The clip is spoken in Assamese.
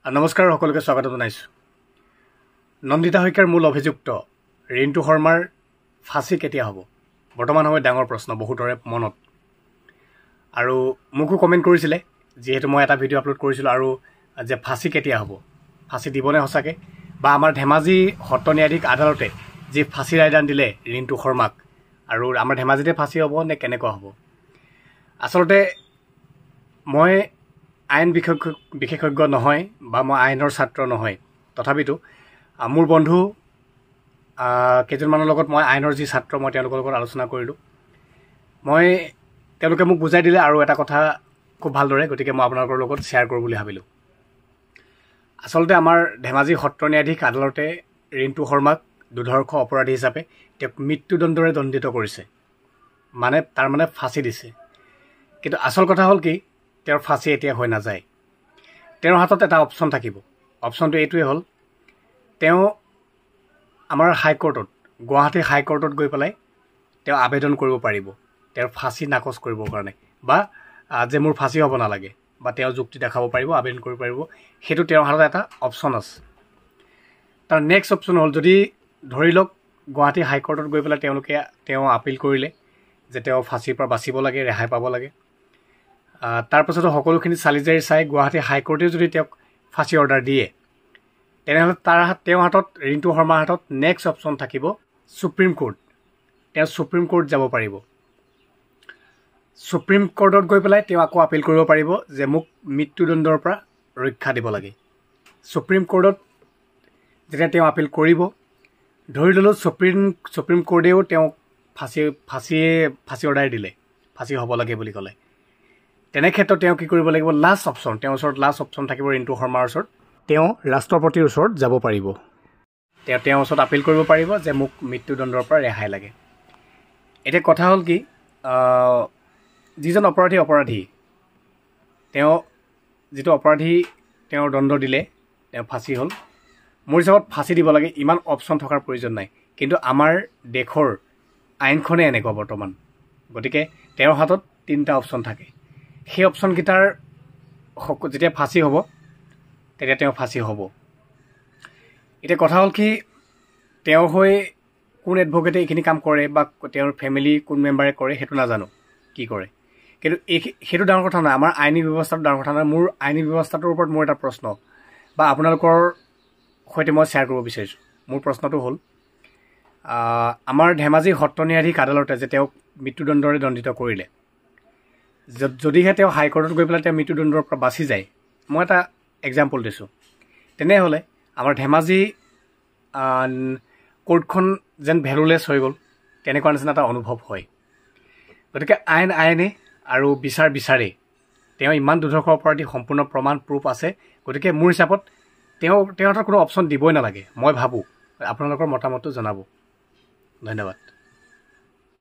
নমস্কাৰ সকলোকে স্বাগত জনাইছো। নন্দিতা শইকীয়াৰ মূল অভিযুক্ত ৰিণ্টু শৰ্মাৰ ফাঁচি কেতিয়া হ'ব বৰ্তমান সময়ত ডাঙৰ প্ৰশ্ন বহুতৰে মনত। আৰু মোকো কমেণ্ট কৰিছিলে যিহেতু মই এটা ভিডিঅ' আপলোড কৰিছিলোঁ আৰু যে ফাঁচি কেতিয়া হ'ব, ফাঁচি দিবনে সঁচাকৈ, বা আমাৰ ধেমাজি সত্ৰ ন্যায়াধীশ আদালতে যি ফাঁচি ৰায়দান দিলে ৰিণ্টু শৰ্মাক, আৰু আমাৰ ধেমাজিতে ফাঁচি হ'ব নে কেনেকুৱা হ'ব। আচলতে মই আইন বিশেষজ্ঞ নহয় বা মই আইনৰ ছাত্ৰ নহয়, তথাপিতো মোৰ বন্ধু কেইজনমানৰ লগত মই আইনৰ যি ছাত্ৰ মই তেওঁলোকৰ লগত আলোচনা কৰিলোঁ। তেওঁলোকে মোক বুজাই দিলে আৰু এটা কথা খুব ভালদৰে, গতিকে মই আপোনালোকৰ লগত শ্বেয়াৰ কৰোঁ বুলি ভাবিলোঁ। আচলতে আমাৰ ধেমাজি সত্ৰ ন্যায়াধীশ আদালতে ৰিণ্টু শৰ্মাক দুৰ্ধৰ্ষ অপৰাধী হিচাপে তেওঁক মৃত্যুদণ্ডৰে দণ্ডিত কৰিছে, তাৰমানে ফাঁচি দিছে। কিন্তু আচল কথা হ'ল কি, তেওঁৰ ফাঁচি এতিয়া হৈ নাযায়। তেওঁৰ হাতত এটা অপশ্যন থাকিব। অপশ্যনটো এইটোৱে হ'ল, তেওঁ আমাৰ হাইকোৰ্টত, গুৱাহাটী হাইকোৰ্টত গৈ পেলাই তেওঁ আবেদন কৰিব পাৰিব তেওঁৰ ফাঁচি নাকচ কৰিবৰ কাৰণে, বা যে মোৰ ফাঁচি হ'ব নালাগে, বা তেওঁ যুক্তি দেখাব পাৰিব, আবেদন কৰিব পাৰিব। সেইটো তেওঁৰ হাতত এটা অপশ্যন আছে। তাৰ নেক্সট অপশ্যন হ'ল, যদি ধৰি লওক গুৱাহাটী হাইকোৰ্টত গৈ পেলাই তেওঁ আপিল কৰিলে যে তেওঁ ফাঁচিৰ পৰা বাচিব লাগে, ৰেহাই পাব লাগে। তাৰপাছতো সকলোখিনি চালি জাৰি চাই গুৱাহাটী হাইকোৰ্টেও যদি তেওঁক ফাঁচি অৰ্ডাৰ দিয়ে, তেনেহ'লে তেওঁৰ হাতত, ৰিণ্টু শৰ্মাৰ হাতত নেক্সট অপশ্যন থাকিব সুপ্ৰিম কোৰ্ট। তেওঁ সুপ্ৰিম কোৰ্ট যাব পাৰিব। সুপ্ৰিম কোৰ্টত গৈ পেলাই তেওঁ আকৌ আপিল কৰিব পাৰিব যে মোক মৃত্যুদণ্ডৰ পৰা ৰক্ষা দিব লাগে। সুপ্ৰিম কোৰ্টত যেতিয়া তেওঁ আপিল কৰিব, ধৰি ল'লোঁ সুপ্ৰিম কোৰ্টেও তেওঁক ফাঁচি অৰ্ডাৰ দিলে, ফাঁচি হ'ব লাগে বুলি ক'লে। তেনে ক্ষেত্ৰত তেওঁ কি কৰিব লাগিব, লাষ্ট অপশ্যন, তেওঁৰ ওচৰত লাষ্ট অপশ্যন থাকিব ৰিণ্টু শৰ্মাৰ ওচৰত, তেওঁ ৰাষ্ট্ৰপতিৰ ওচৰত যাব পাৰিব। তেওঁৰ ওচৰত আপিল কৰিব পাৰিব যে মোক মৃত্যুদণ্ডৰ পৰা ৰেহাই লাগে। এতিয়া কথা হ'ল কি, যিজন অপৰাধী তেওঁ যিটো অপৰাধী তেওঁৰ দণ্ড দিলে, তেওঁ ফাঁচি হ'ল, মোৰ হিচাপত ফাঁচি দিব লাগে, ইমান অপশ্যন থকাৰ প্ৰয়োজন নাই। কিন্তু আমাৰ দেশৰ আইনখনে এনেকুৱা বৰ্তমান, গতিকে তেওঁৰ হাতত 3টা অপশ্যন থাকে। সেই অপশ্যনকেইটাৰ যেতিয়া ফাঁচি হ'ব তেতিয়া তেওঁ ফাঁচি হ'ব। এতিয়া কথা হ'ল কি, তেওঁ হৈ কোন এডভকেটে এইখিনি কাম কৰে বা তেওঁৰ ফেমিলি কোন মেম্বাৰে কৰে সেইটো নাজানো কি কৰে, কিন্তু সেইটো ডাঙৰ কথা নহয়। আমাৰ আইনী ব্যৱস্থাটো ডাঙৰ কথা নহয়। মোৰ আইনী ব্যৱস্থাটোৰ ওপৰত মোৰ এটা প্ৰশ্ন, বা আপোনালোকৰ সৈতে মই শ্বেয়াৰ কৰিব বিচাৰিছোঁ। মোৰ প্ৰশ্নটো হ'ল, আমাৰ ধেমাজি সত্ৰ ন্যায়াধীশ আদালতে যে তেওঁক মৃত্যুদণ্ডৰে দণ্ডিত কৰিলে, যদিহে তেওঁ হাইকোৰ্টত গৈ পেলাই তেওঁ মৃত্যুদণ্ডৰ পৰা বাচি যায়, মই এটা এক্সাম্পল দিছোঁ, তেনেহ'লে আমাৰ ধেমাজি কোৰ্টখন যেন ভেলুলেছ হৈ গ'ল, তেনেকুৱা নিচিনা এটা অনুভৱ হয়। গতিকে আইনে আৰু বিচাৰে, তেওঁ ইমান দুৰ্ধৰ্ষ অপৰাধী, সম্পূৰ্ণ প্ৰমাণ প্ৰুফ আছে। গতিকে মোৰ হিচাপত তেওঁৰ হাতত কোনো অপশ্যন দিবই নালাগে, মই ভাবোঁ। আপোনালোকৰ মতামতটো জনাব। ধন্যবাদ।